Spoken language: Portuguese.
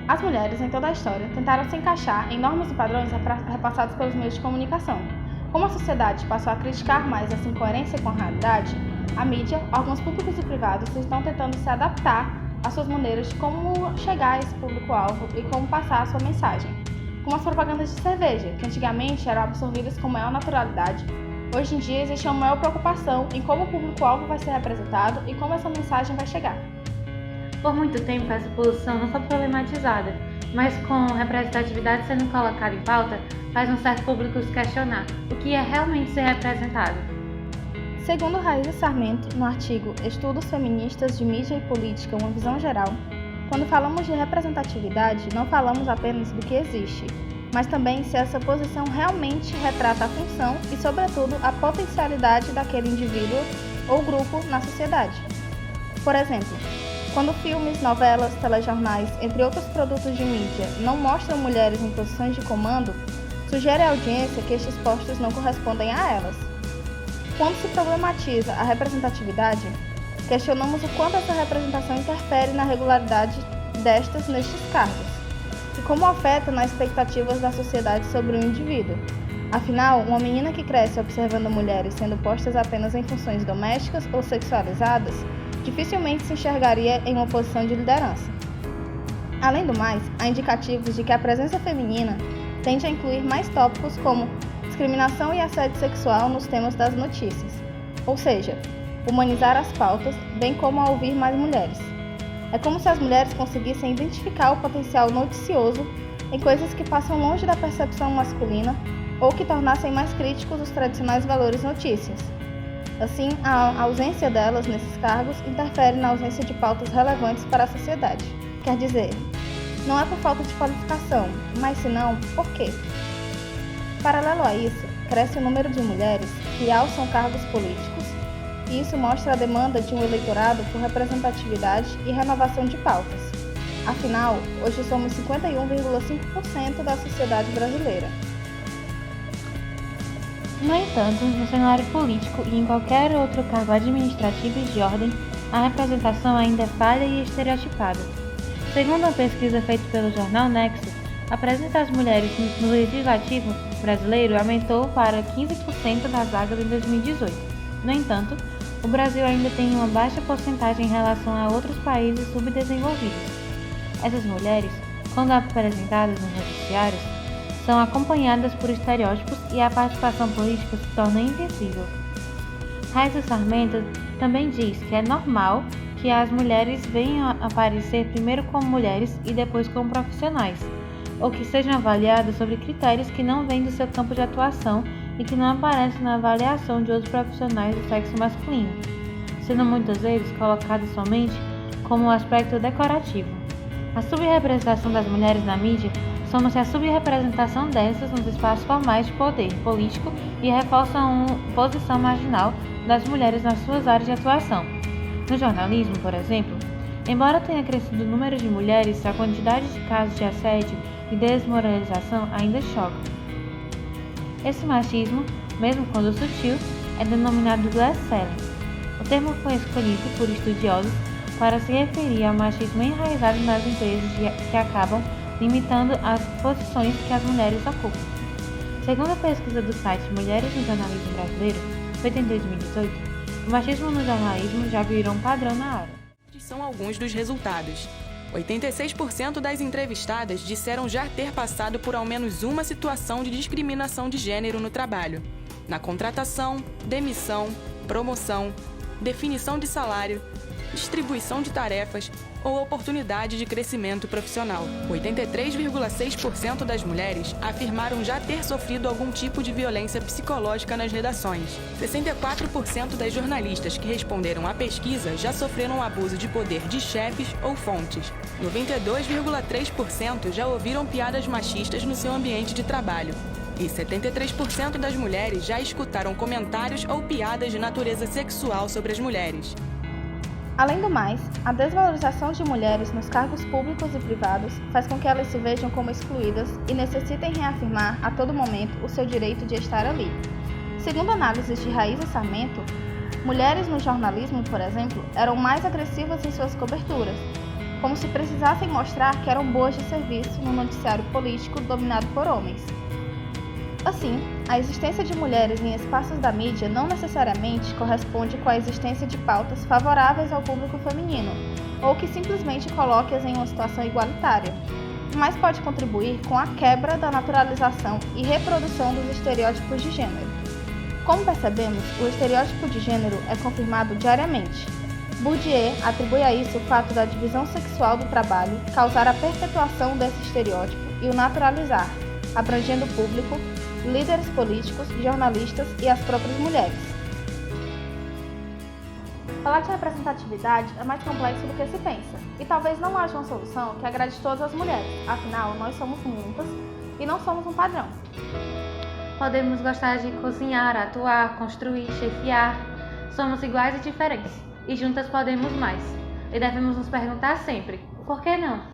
As mulheres, em toda a história, tentaram se encaixar em normas e padrões repassados pelos meios de comunicação. Como a sociedade passou a criticar mais essa incoerência com a realidade, a mídia, órgãos públicos e privados estão tentando se adaptar às suas maneiras de como chegar a esse público-alvo e como passar a sua mensagem. Como as propagandas de cerveja, que antigamente eram absorvidas com maior naturalidade, hoje em dia existe uma maior preocupação em como o público-alvo vai ser representado e como essa mensagem vai chegar. Por muito tempo, essa posição não foi problematizada, mas com representatividade sendo colocada em pauta, faz um certo público se questionar o que é realmente ser representado. Segundo Raíza Sarmento, no artigo Estudos Feministas de Mídia e Política, uma visão geral, quando falamos de representatividade, não falamos apenas do que existe, mas também se essa posição realmente retrata a função e, sobretudo, a potencialidade daquele indivíduo ou grupo na sociedade. Por exemplo, quando filmes, novelas, telejornais, entre outros produtos de mídia, não mostram mulheres em posições de comando, sugere à audiência que estes postos não correspondem a elas. Quando se problematiza a representatividade, questionamos o quanto essa representação interfere na regularidade destas nestes cargos e como afeta nas expectativas da sociedade sobre o indivíduo. Afinal, uma menina que cresce observando mulheres sendo postas apenas em funções domésticas ou sexualizadas, dificilmente se enxergaria em uma posição de liderança. Além do mais, há indicativos de que a presença feminina tende a incluir mais tópicos como discriminação e assédio sexual nos temas das notícias, ou seja, humanizar as pautas, bem como a ouvir mais mulheres. É como se as mulheres conseguissem identificar o potencial noticioso em coisas que passam longe da percepção masculina ou que tornassem mais críticos os tradicionais valores notícias. Assim, a ausência delas nesses cargos interfere na ausência de pautas relevantes para a sociedade. Quer dizer, não é por falta de qualificação, mas senão por quê? Paralelo a isso, cresce o número de mulheres que alçam cargos políticos, e isso mostra a demanda de um eleitorado por representatividade e renovação de pautas. Afinal, hoje somos 51,5% da sociedade brasileira. No entanto, no cenário político e em qualquer outro cargo administrativo e de ordem, a representação ainda é falha e estereotipada. Segundo uma pesquisa feita pelo jornal Nexo, a presença das mulheres no legislativo brasileiro aumentou para 15% das vagas em 2018. No entanto, o Brasil ainda tem uma baixa porcentagem em relação a outros países subdesenvolvidos. Essas mulheres, quando apresentadas nos noticiários, são acompanhadas por estereótipos e a participação política se torna invisível. Raíza Sarmento também diz que é normal que as mulheres venham a aparecer primeiro como mulheres e depois como profissionais, ou que sejam avaliadas sobre critérios que não vêm do seu campo de atuação e que não aparecem na avaliação de outros profissionais do sexo masculino, sendo muitas vezes colocadas somente como um aspecto decorativo. A subrepresentação das mulheres na mídia soma-se à subrepresentação dessas nos espaços formais de poder político e reforçam a posição marginal das mulheres nas suas áreas de atuação. No jornalismo, por exemplo, embora tenha crescido o número de mulheres, a quantidade de casos de assédio e desmoralização ainda choca. Esse machismo, mesmo quando sutil, é denominado glass ceiling. O termo foi escolhido por estudiosos para se referir ao machismo enraizado nas empresas que acabam limitando as posições que as mulheres ocupam. Segundo a pesquisa do site Mulheres no Jornalismo Brasileiro, feita em 2018, o machismo no jornalismo já virou um padrão na área. São alguns dos resultados. 86% das entrevistadas disseram já ter passado por ao menos uma situação de discriminação de gênero no trabalho, na contratação, demissão, promoção, definição de salário, distribuição de tarefas ou oportunidade de crescimento profissional. 83,6% das mulheres afirmaram já ter sofrido algum tipo de violência psicológica nas redações. 64% das jornalistas que responderam à pesquisa já sofreram abuso de poder de chefes ou fontes. 92,3% já ouviram piadas machistas no seu ambiente de trabalho. E 73% das mulheres já escutaram comentários ou piadas de natureza sexual sobre as mulheres. Além do mais, a desvalorização de mulheres nos cargos públicos e privados faz com que elas se vejam como excluídas e necessitem reafirmar a todo momento o seu direito de estar ali. Segundo análises de Raíza Sarmento, mulheres no jornalismo, por exemplo, eram mais agressivas em suas coberturas, como se precisassem mostrar que eram boas de serviço no noticiário político dominado por homens. Assim, a existência de mulheres em espaços da mídia não necessariamente corresponde com a existência de pautas favoráveis ao público feminino, ou que simplesmente coloque-as em uma situação igualitária, mas pode contribuir com a quebra da naturalização e reprodução dos estereótipos de gênero. Como percebemos, o estereótipo de gênero é confirmado diariamente. Bourdieu atribui a isso o fato da divisão sexual do trabalho causar a perpetuação desse estereótipo e o naturalizar, abrangendo o público, líderes políticos, jornalistas e as próprias mulheres. Falar de representatividade é mais complexo do que se pensa, e talvez não haja uma solução que agrade todas as mulheres, afinal, nós somos muitas e não somos um padrão. Podemos gostar de cozinhar, atuar, construir, chefiar. Somos iguais e diferentes, e juntas podemos mais. E devemos nos perguntar sempre, por que não?